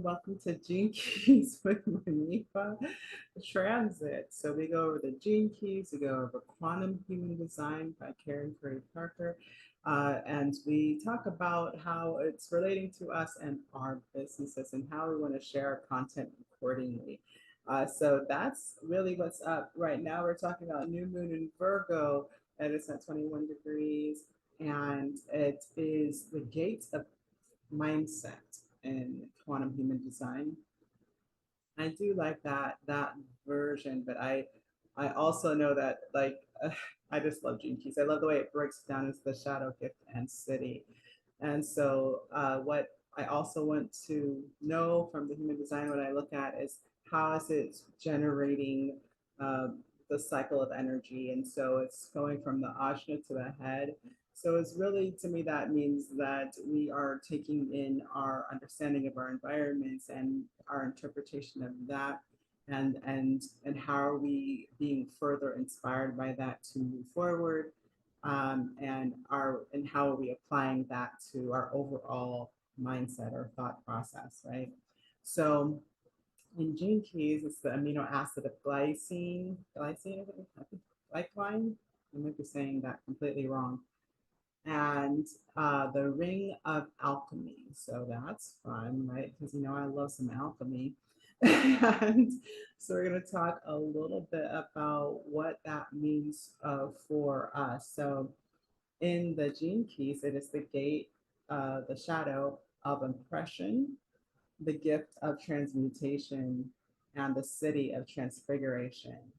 welcome to Gene Keys with Manifa Transit. So we go over the Gene Keys, we go over Quantum Human Design by Karen Curry Parker, and we talk about how it's relating to us and our businesses and how we want to share our content accordingly. So that's really what's up right now. We're talking about new moon in Virgo, and it's at 21 degrees, and it is the gates of mindset in quantum human design. I do like that version, but I also know that I just love Gene Keys. I love the way it breaks down as the shadow, gift, and city. And so what I also want to know from the human design, what I look at is how is it generating uh, the cycle of energy. And so it's going from the ajna to the head. So it's really, to me, that means that we are taking in our understanding of our environments and our interpretation of that, and how are we being further inspired by that to move forward, and how are we applying that to our overall mindset or thought process, right? So in gene keys, it's the amino acid of glycine. Glycine, I think glycine. I might be saying that completely wrong. And the ring of alchemy. So that's fun, right? Because I love some alchemy. And so we're going to talk a little bit about what that means for us. So in the gene keys, it is the gate, the shadow of impression, the gift of transmutation, and the city of transfiguration.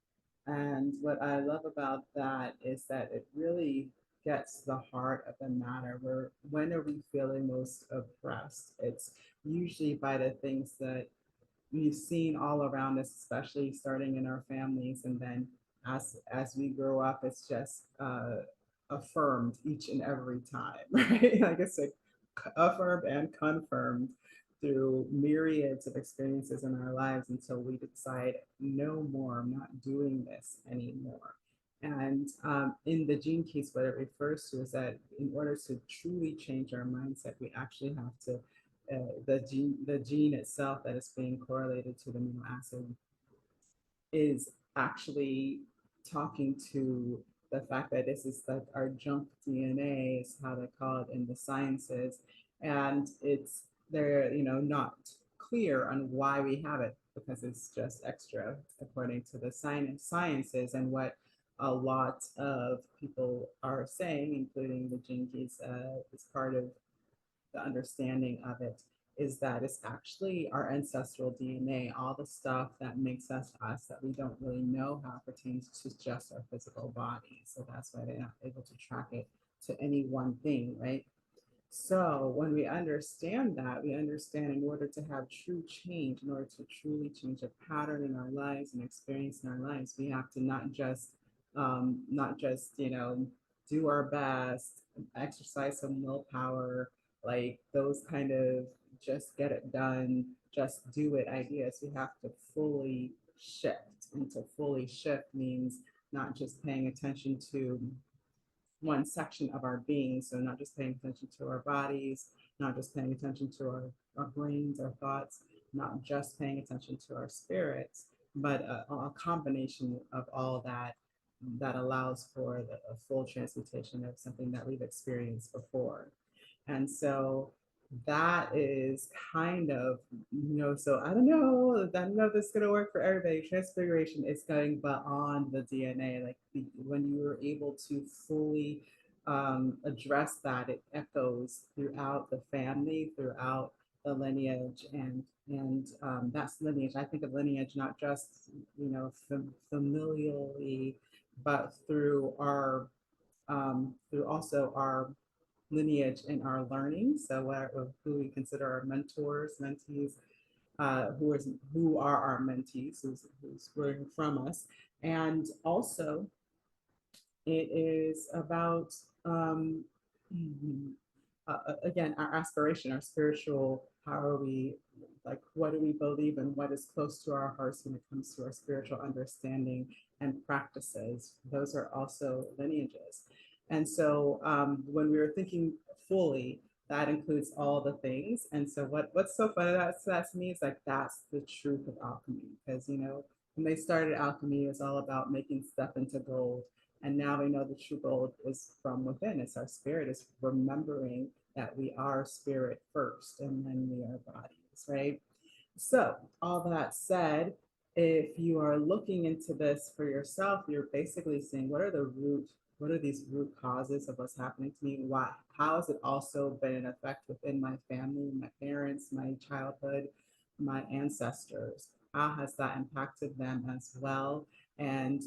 And what I love about that is that it really gets to the heart of the matter. Where when are we feeling most oppressed? It's usually by the things that we've seen all around us, especially starting in our families, and then as we grow up, it's just affirmed each and every time, right? Like I said, affirmed and confirmed through myriads of experiences in our lives until we decide, no more, I'm not doing this anymore. And in the gene keys, what it refers to is that in order to truly change our mindset, we actually have to the gene itself that is being correlated to the amino acid is actually talking to the fact that this is like our junk DNA, is how they call it in the sciences, and they're not clear on why we have it because it's just extra according to the sciences. And what a lot of people are saying, including the gene keys, is part of the understanding of it, is that it's actually our ancestral DNA, all the stuff that makes us us that we don't really know how it pertains to just our physical body. So that's why they're not able to track it to any one thing, right? So when we understand that, we understand in order to have true change, in order to truly change a pattern in our lives and experience in our lives, we have to not just do our best, exercise some willpower, like those kind of just get it done, just do it ideas. We have to fully shift. And to fully shift means not just paying attention to one section of our being. So not just paying attention to our bodies, not just paying attention to our brains, our thoughts, not just paying attention to our spirits, but a combination of all that that allows for a full transmutation of something that we've experienced before. And so that is kind of, so I don't know if it's going to work for everybody. Transfiguration is going beyond the DNA. Like when you were able to fully address that, it echoes throughout the family, throughout the lineage, and that's lineage. I think of lineage not just familially, but through also our lineage in our learning. So who we consider our mentors, mentees, who are our mentees, who's learning from us, and also it is about again our aspiration, our spiritual. How are we? Like, what do we believe in? What is close to our hearts when it comes to our spiritual understanding and practices? Those are also lineages. And so when we were thinking fully, that includes all the things. And so what's so funny that to me is like that's the truth of alchemy. Because when they started alchemy, it was all about making stuff into gold. And now we know the true gold is from within. It's our spirit. It's remembering that we are spirit first and then we are bodies, right? So, all that said, if you are looking into this for yourself, you're basically saying, what are these root causes of what's happening to me? Why, how has it also been an effect within my family, my parents, my childhood, my ancestors? How has that impacted them as well? And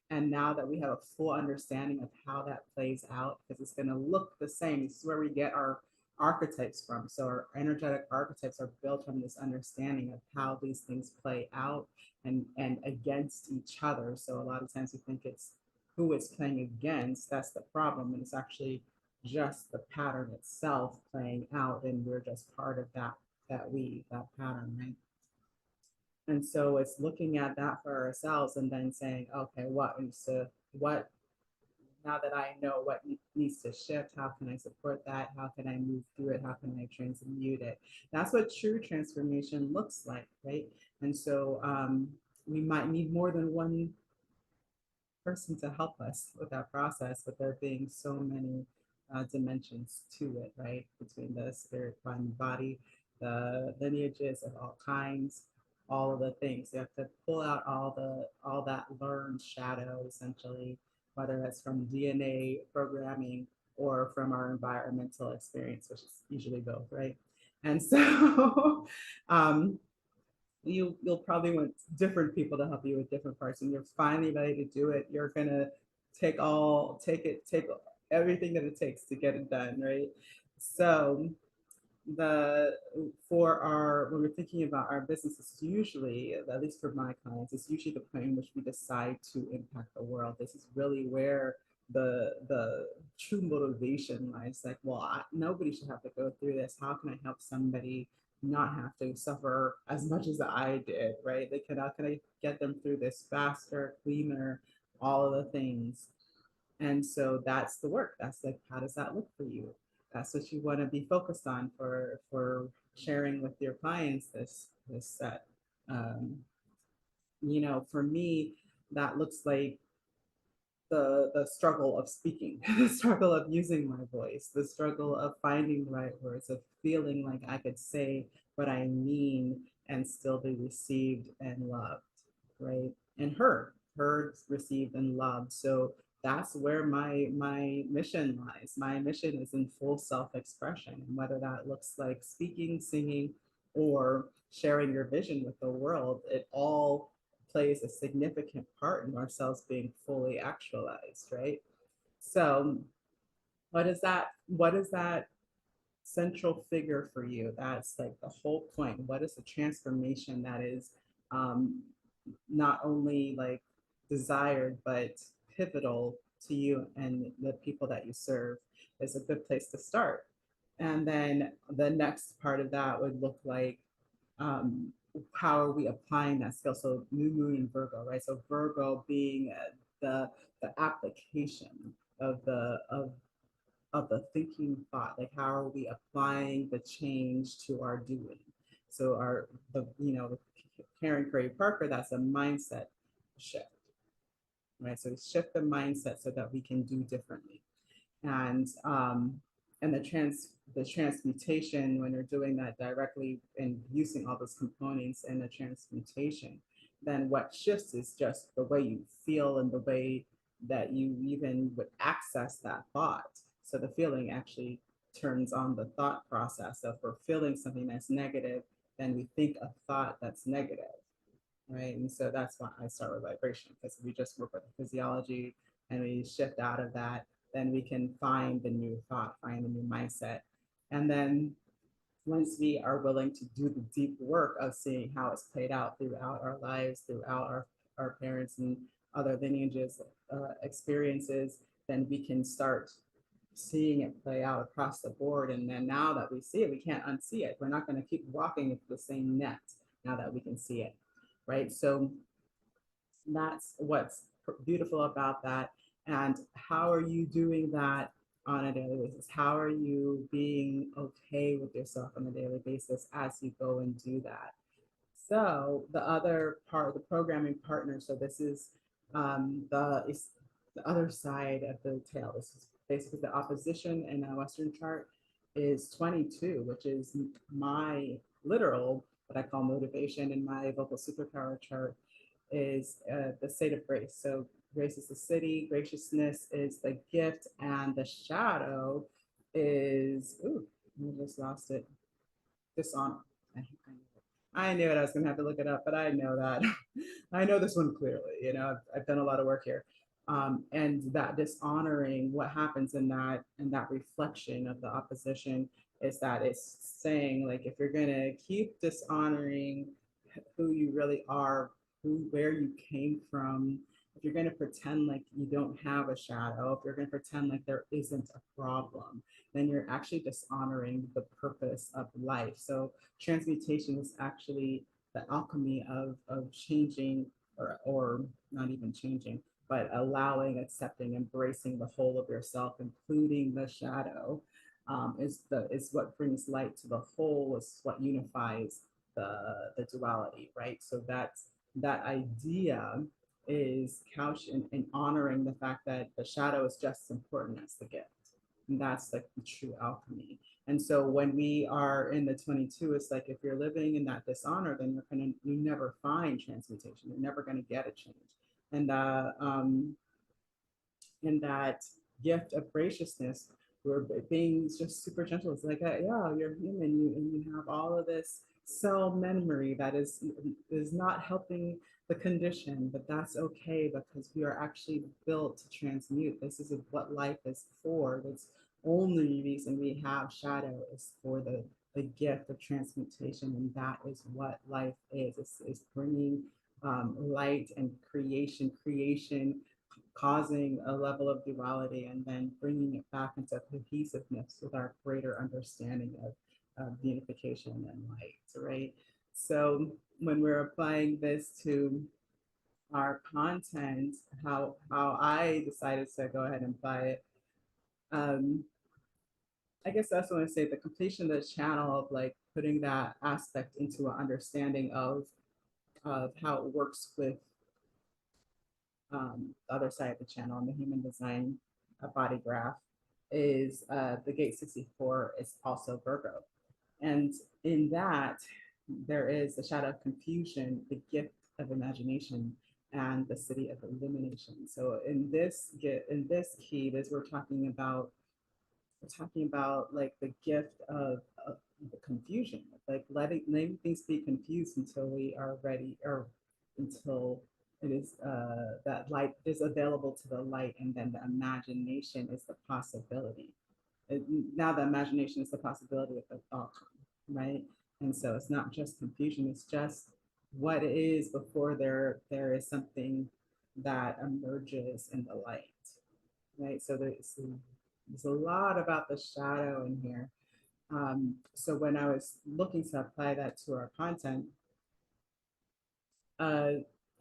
and now that we have a full understanding of how that plays out, because it's going to look the same. This is where we get our archetypes from. So our energetic archetypes are built from this understanding of how these things play out and against each other. So a lot of times we think it's who it's playing against. That's the problem. And it's actually just the pattern itself playing out. And we're just part of that pattern, right? And so it's looking at that for ourselves and then saying, okay, what now that I know what needs to shift, how can I support that? How can I move through it? How can I transmute it? That's what true transformation looks like, right? And so we might need more than one person to help us with that process, but there being so many dimensions to it, right? Between the spirit, mind, body, the lineages of all kinds, all of the things. You have to pull out all that learned shadow, essentially, whether that's from DNA programming or from our environmental experience, which is usually both, right? And so you'll probably want different people to help you with different parts. And you're finally ready to do it, you're gonna take everything that it takes to get it done, right? So the for our when we're thinking about our businesses, usually, at least for my clients, it's usually the point in which we decide to impact the world. This is really where the true motivation lies. Like, well, nobody should have to go through this. How can I help somebody not have to suffer as much as I did, right? How can I get them through this faster, cleaner, all of the things. And so that's the work. That's like, how does that look for you? That's what you want to be focused on for sharing with your clients this set. Um, for me, that looks like the struggle of speaking, the struggle of using my voice, the struggle of finding the right words, of feeling like I could say what I mean and still be received and loved, right? And heard, received, and loved. So that's where my mission lies. My mission is in full self-expression, and whether that looks like speaking, singing, or sharing your vision with the world, it all plays a significant part in ourselves being fully actualized, right? So what is that central figure for you? That's like the whole point. What is the transformation that is um, not only like desired but pivotal to you and the people that you serve? Is a good place to start. And then the next part of that would look like um, how are we applying that skill? So new moon in Virgo, right? So Virgo being the application of the thinking thought, like how are we applying the change to our doing? So the Karen Curry Parker, that's a mindset shift, right? So shift the mindset so that we can do differently. And the transmutation, when you're doing that directly and using all those components in the transmutation, then what shifts is just the way you feel and the way that you even would access that thought. So the feeling actually turns on the thought process. So if we're feeling something that's negative, then we think a thought that's negative, right? And so that's why I start with vibration, because if we just work with the physiology and we shift out of that, then we can find the new thought, find the new mindset. And then once we are willing to do the deep work of seeing how it's played out throughout our lives, throughout our parents and other lineages, experiences, then we can start seeing it play out across the board. And then now that we see it, we can't unsee it. We're not going to keep walking into the same net now that we can see it, right? So that's what's beautiful about that. And how are you doing that on a daily basis? How are you being okay with yourself on a daily basis as you go and do that? So the other part of the programming partner, so this is the other side of the tail. This is basically the opposition in a Western chart is 22, which is my literal, what I call motivation, in my vocal superpower chart is the state of grace. So grace is the city, graciousness is the gift, and the shadow is, ooh, I just lost it, dishonor. I knew it. I was going to have to look it up, but I know that. I know this one clearly. You know, I've done a lot of work here. And that dishonoring, what happens in that reflection of the opposition is that it's saying, like, if you're going to keep dishonoring who you really are, where you came from, if you're going to pretend like you don't have a shadow, if you're going to pretend like there isn't a problem, then you're actually dishonoring the purpose of life. So transmutation is actually the alchemy of changing, or not even changing, but allowing, accepting, embracing the whole of yourself, including the shadow, is what brings light to the whole, is what unifies the duality, right? So that idea is couched in honoring the fact that the shadow is just as important as the gift. And that's like the true alchemy. And so when we are in the 22, it's like if you're living in that dishonor, then you never find transmutation. You're never gonna get a change. And in that gift of graciousness, we're being just super gentle. It's like, yeah, you're human, and you have all of this cell memory that is not helping the condition, but that's okay because we are actually built to transmute. This is what life is for. That's only reason we have shadow is for the gift of transmutation, and that is what life is. It's bringing light and creation causing a level of duality and then bringing it back into cohesiveness with our greater understanding of unification and light, right? So when we're applying this to our content, how I decided to go ahead and apply it, I guess that's when I say the completion of the channel of like putting that aspect into an understanding of how it works with the other side of the channel in the human design body graph is the gate 64 is also Virgo. And in that, there is the shadow of confusion, the gift of imagination, and the city of illumination. So in this key, this we're talking about like the gift of the confusion, like letting things be confused until we are ready, or until it is that light is available to the light, and then the imagination is the possibility. Now the imagination is the possibility of the outcome, right? And so it's not just confusion, it's just what it is before there is something that emerges in the light, right? So there's a lot about the shadow in here. So when I was looking to apply that to our content, uh,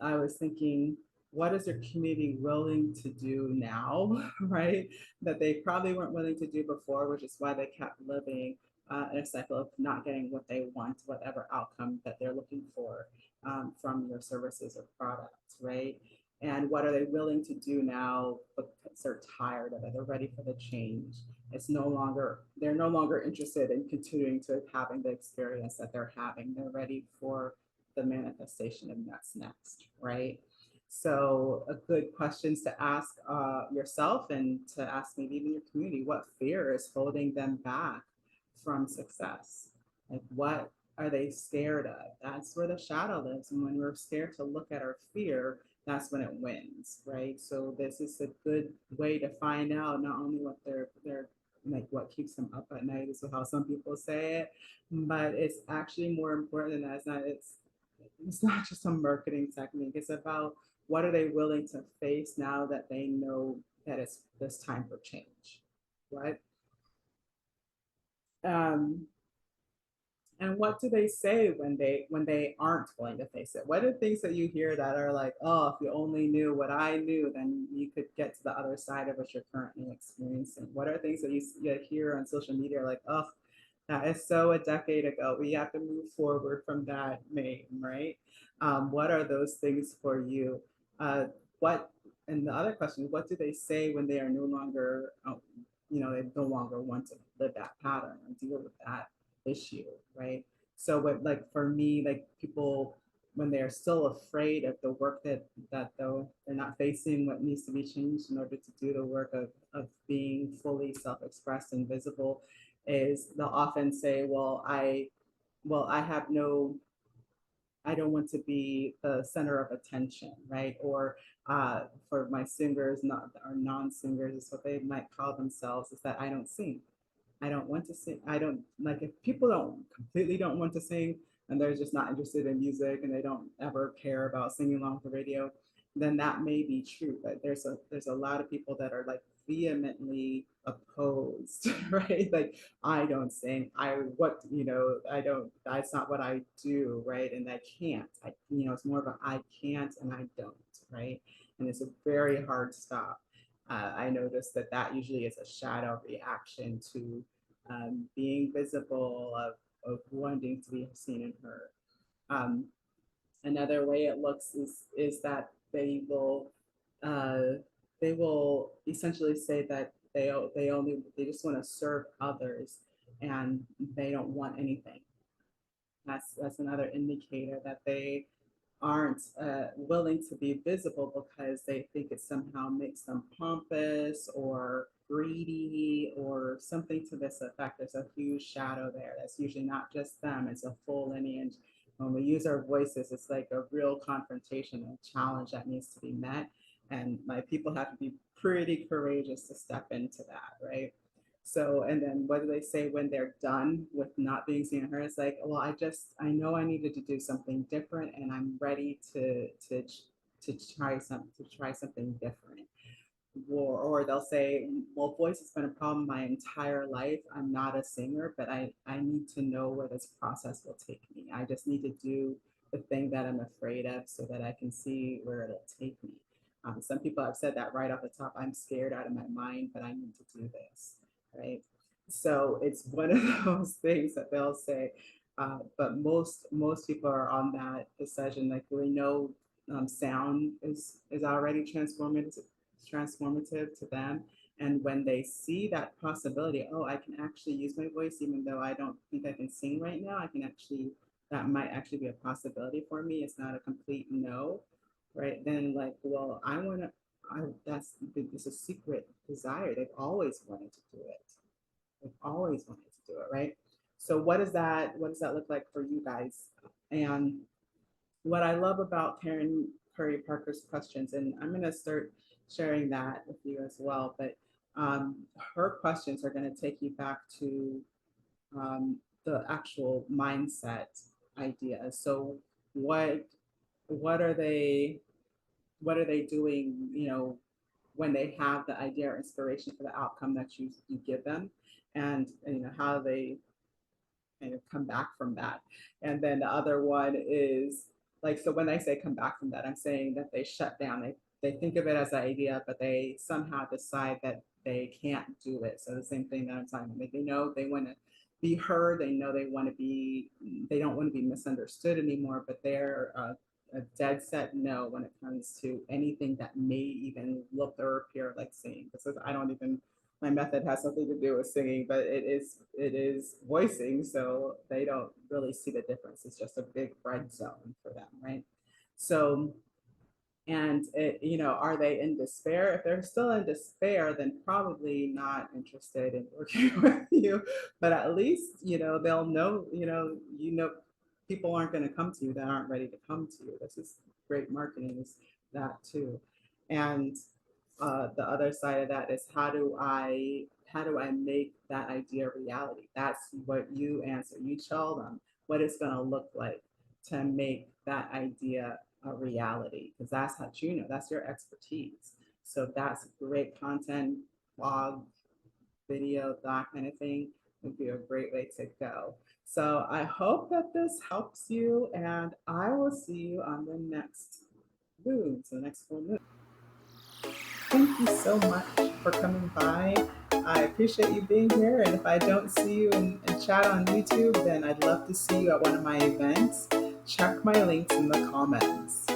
I was thinking, what is their community willing to do now, right? That they probably weren't willing to do before, which is why they kept living in a cycle of not getting what they want, whatever outcome that they're looking for from your services or products, right? And what are they willing to do now because they're tired of it? They're ready for the change. They're no longer interested in continuing to having the experience that they're having. They're ready for the manifestation of what's next, right? So a good questions to ask yourself and to ask maybe even your community, what fear is holding them back from success? Like what are they scared of? That's where the shadow lives. And when we're scared to look at our fear, that's when it wins, right? So this is a good way to find out not only what they're like what keeps them up at night is how some people say it, but it's actually more important than that. It's not just a marketing technique. It's about what are they willing to face now that they know that it's this time for change, right? Um, And what do they say when they aren't willing to face it? What are things that you hear that are like, oh, if you only knew what I knew, then you could get to the other side of what you're currently experiencing? What are things that you hear on social media like, oh, that is so a decade ago. We have to move forward from that name, right? What are those things for you? What and the other question, what do they say when they are no longer, they no longer want to live that pattern or deal with that issue, right? So, what like for me, like people when they're still afraid of the work that though they're not facing what needs to be changed in order to do the work of being fully self-expressed and visible, is they'll often say, I have no, I don't want to be the center of attention, right? Or for my singers, not or non-singers, is what they might call themselves, is that I don't sing. I don't want to sing. I don't like if people don't want to sing and they're just not interested in music and they don't ever care about singing along with the radio, then that may be true. But there's a lot of people that are like vehemently opposed, right? Like I don't sing. I don't. That's not what I do, right? And I can't. It's more of a I can't and I don't, right? And it's a very hard stop. I noticed that usually is a shadow reaction to being visible, of wanting to be seen and heard. Um, Another way it looks is that uh, they will essentially say that they just want to serve others and they don't want anything. That's another indicator that they aren't willing to be visible because they think it somehow makes them pompous or greedy or something to this effect. There's a huge shadow there. That's usually not just them, it's a full lineage. When we use our voices, it's like a real confrontation and challenge that needs to be met. And my people have to be pretty courageous to step into that, right? So, and then what do they say when they're done with not being seen and heard? It's like, well, I know I needed to do something different, and I'm ready to try something different. Or they'll say, well, voice has been a problem my entire life. I'm not a singer, but I need to know where this process will take me. I just need to do the thing that I'm afraid of so that I can see where it'll take me. Some people have said that right off the top. I'm scared out of my mind, but I need to do this, right? So it's one of those things that they'll say. But most people are on that decision. Like we know sound is already transformative to them. And when they see that possibility, oh, I can actually use my voice, even though I don't think I can sing right now, that might actually be a possibility for me. It's not a complete no, right? Then like, well, it's a secret desire. They've always wanted to do it. They've always wanted to do it, right? So what does that look like for you guys? And what I love about Karen Curry Parker's questions, and I'm going to start sharing that with you as well, but her questions are going to take you back to the actual mindset ideas. So what what are they what are they doing, when they have the idea or inspiration for the outcome that you give them, and how they kind of come back from that. And then the other one is like, so when I say come back from that, I'm saying that they shut down. They think of it as an idea, but they somehow decide that they can't do it. So the same thing that I'm talking about. They know they want to be heard. They know they don't want to be misunderstood anymore, but they're a dead set no when it comes to anything that may even look or appear like singing. Because I don't even my method has something to do with singing, but it is voicing, so they don't really see the difference. It's just a big red zone for them, right? So, and are they in despair? If they're still in despair, then probably not interested in working with you. But at least they'll know. People aren't going to come to you that aren't ready to come to you. This is great marketing, is that too. And the other side of that is how do I make that idea reality? That's what you answer. You tell them what it's going to look like to make that idea a reality, because that's how that's your expertise. So that's great content, blog, video, that kind of thing would be a great way to go. So I hope that this helps you, and I will see you on the next moon, so the next full moon. Thank you so much for coming by. I appreciate you being here, and if I don't see you in chat on YouTube, then I'd love to see you at one of my events. Check my links in the comments.